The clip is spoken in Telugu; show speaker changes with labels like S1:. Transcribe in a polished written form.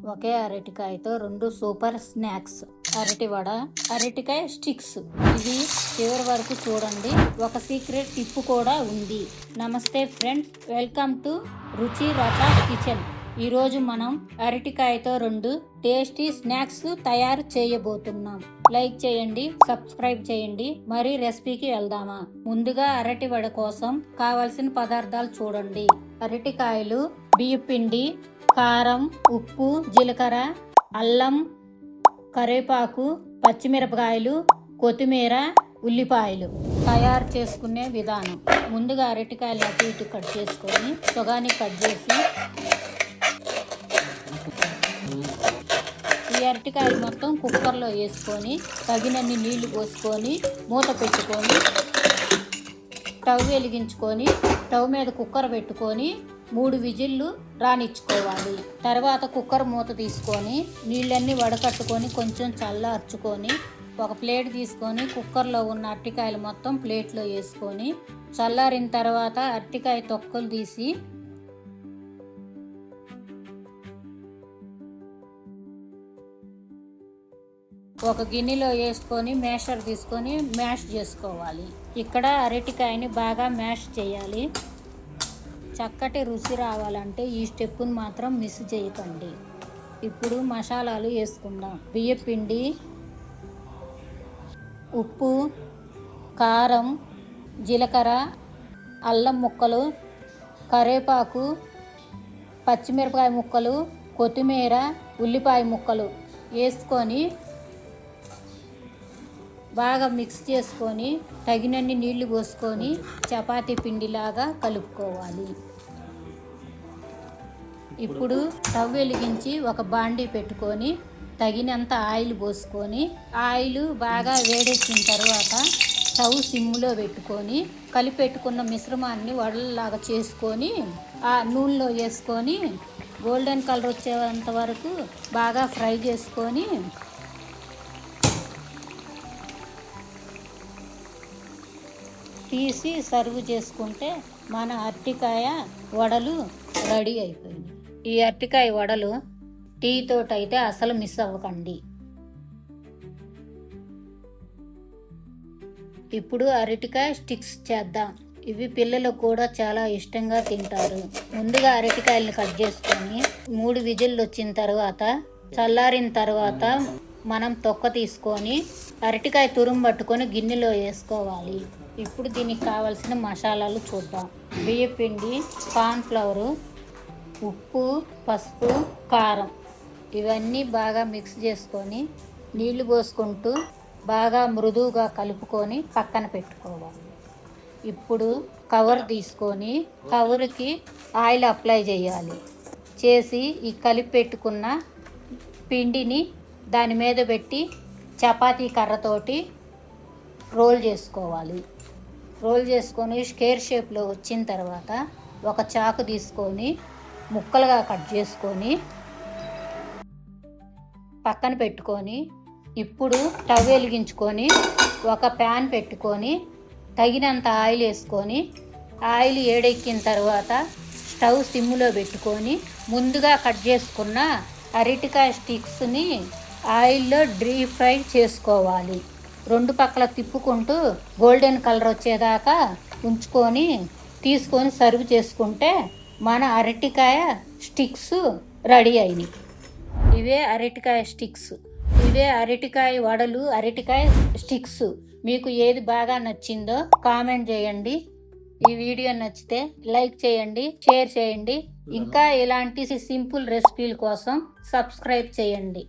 S1: ఒకే అరటికాయతో 2 సూపర్ స్నాక్స్. అరటి వడ, అరటికాయ స్టిక్స్. ఇది చివరి వరకు చూడండి. ఒక సీక్రెట్ టిప్ కూడా ఉంది. నమస్తే ఫ్రెండ్స్, వెల్కమ్ టు రుచి రచ కిచెన్. ఈరోజు మనం అరటికాయతో 2 టేస్టీ స్నాక్స్ తయారు చేయబోతున్నాం. లైక్ చేయండి, సబ్స్క్రైబ్ చేయండి. మరి రెసిపీకి వెళ్దామా? ముందుగా అరటి వడ కోసం కావలసిన పదార్థాలు చూడండి. అరటికాయలు, బియ్యం పిండి, కారం, ఉప్పు, జీలకర్ర, అల్లం, కరివేపాకు, పచ్చిమిరపకాయలు, కొత్తిమీర, ఉల్లిపాయలు. తయారు చేసుకునే విధానం: ముందుగా అరటికాయలు అటు ఇటు కట్ చేసుకొని సగానికి కట్ చేసి ఈ అరటికాయలు మొత్తం కుక్కర్లో వేసుకొని తగినన్ని నీళ్లు పోసుకొని మూత పెట్టుకొని స్టవ్ వెలిగించుకొని స్టవ్ మీద కుక్కర్ పెట్టుకొని 3 విజిల్లు రానిచ్చుకోవాలి. తర్వాత కుక్కర్ మూత తీసుకొని నీళ్ళన్నీ వడకట్టుకొని కొంచెం చల్లార్చుకొని ఒక ప్లేట్ తీసుకొని కుక్కర్లో ఉన్న అరటికాయలు మొత్తం ప్లేట్లో వేసుకొని చల్లారిన తర్వాత అరటికాయ తొక్కలు తీసి ఒక గిన్నెలో వేసుకొని మేషర్ తీసుకొని మ్యాష్ చేసుకోవాలి. ఇక్కడ అరటికాయని బాగా మ్యాష్ చేయాలి. చక్కటి రుచి రావాలంటే ఈ స్టెప్పును మాత్రం మిస్ చేయకండి. ఇప్పుడు మసాలాలు వేసుకుందాం. బియ్యం పిండి, ఉప్పు, కారం, జీలకర్ర, అల్లం ముక్కలు, కరివేపాకు, పచ్చిమిరపకాయ ముక్కలు, కొత్తిమీర, ఉల్లిపాయ ముక్కలు వేసుకొని బాగా మిక్స్ చేసుకొని తగినన్ని నీళ్లు పోసుకొని చపాతీ పిండిలాగా కలుపుకోవాలి. ఇప్పుడు స్టవ్ వెలిగించి ఒక బాండీ పెట్టుకొని తగినంత ఆయిల్ పోసుకొని ఆయిల్ బాగా వేడెక్కిన తర్వాత స్టవ్ సిమ్లో పెట్టుకొని కలిపెట్టుకున్న మిశ్రమాన్ని వడలలాగా చేసుకొని ఆ నూనెలో వేసుకొని గోల్డెన్ కలర్ వచ్చేంత వరకు బాగా ఫ్రై చేసుకొని తీసి సర్వ్ చేసుకుంటే మన అరటికాయ వడలు రెడీ అయిపోయింది. ఈ అరటికాయ వడలు టీ తోటైతే అసలు మిస్ అవ్వకండి. ఇప్పుడు అరటికాయ స్టిక్స్ చేద్దాం. ఇవి పిల్లలు కూడా చాలా ఇష్టంగా తింటారు. ముందుగా అరటికాయలను కట్ చేసుకొని 3 విజిల్లు వచ్చిన తర్వాత చల్లారిన తర్వాత మనం తొక్క తీసుకొని అరటికాయ తురుము పట్టుకొని గిన్నెలో వేసుకోవాలి. ఇప్పుడు దీనికి కావాల్సిన మసాలాలు చూద్దాం. బియ్యం పిండి, కార్న్ఫ్లవరు, ఉప్పు, పసుపు, కారం ఇవన్నీ బాగా మిక్స్ చేసుకొని నీళ్లు పోసుకుంటూ బాగా మృదువుగా కలుపుకొని పక్కన పెట్టుకోవాలి. ఇప్పుడు కవర్ తీసుకొని కవర్కి ఆయిల్ అప్లై చేయాలి. చేసి ఈ కలిపి పెట్టుకున్న పిండిని దాని మీద పెట్టి చపాతీ కర్రతోటి రోల్ చేసుకోవాలి. రోల్ చేసుకొని స్క్వేర్ షేప్లో వచ్చిన తర్వాత ఒక చాకు తీసుకొని ముక్కలుగా కట్ చేసుకొని పక్కన పెట్టుకొని ఇప్పుడు స్టవ్ వెలిగించుకొని ఒక ప్యాన్ పెట్టుకొని తగినంత ఆయిల్ వేసుకొని ఆయిల్ వేడెక్కిన తర్వాత స్టవ్ సిమ్లో పెట్టుకొని ముందుగా కట్ చేసుకున్న అరటికాయ స్టిక్స్ని ఆయిల్లో డీప్ ఫ్రై చేసుకోవాలి. 2 పక్కల తిప్పుకుంటూ గోల్డెన్ కలర్ వచ్చేదాకా ఉంచుకొని తీసుకొని సర్వ్ చేసుకుంటే మన అరటికాయ స్టిక్స్ రెడీ అయినాయి. ఇవే అరటికాయ స్టిక్స్. ఇవే అరటికాయ వడలు, అరటికాయ స్టిక్స్. మీకు ఏది బాగా నచ్చిందో కామెంట్ చేయండి. ఈ వీడియో నచ్చితే లైక్ చేయండి, షేర్ చేయండి. ఇంకా ఇలాంటి సింపుల్ రెసిపీల కోసం సబ్స్క్రైబ్ చేయండి.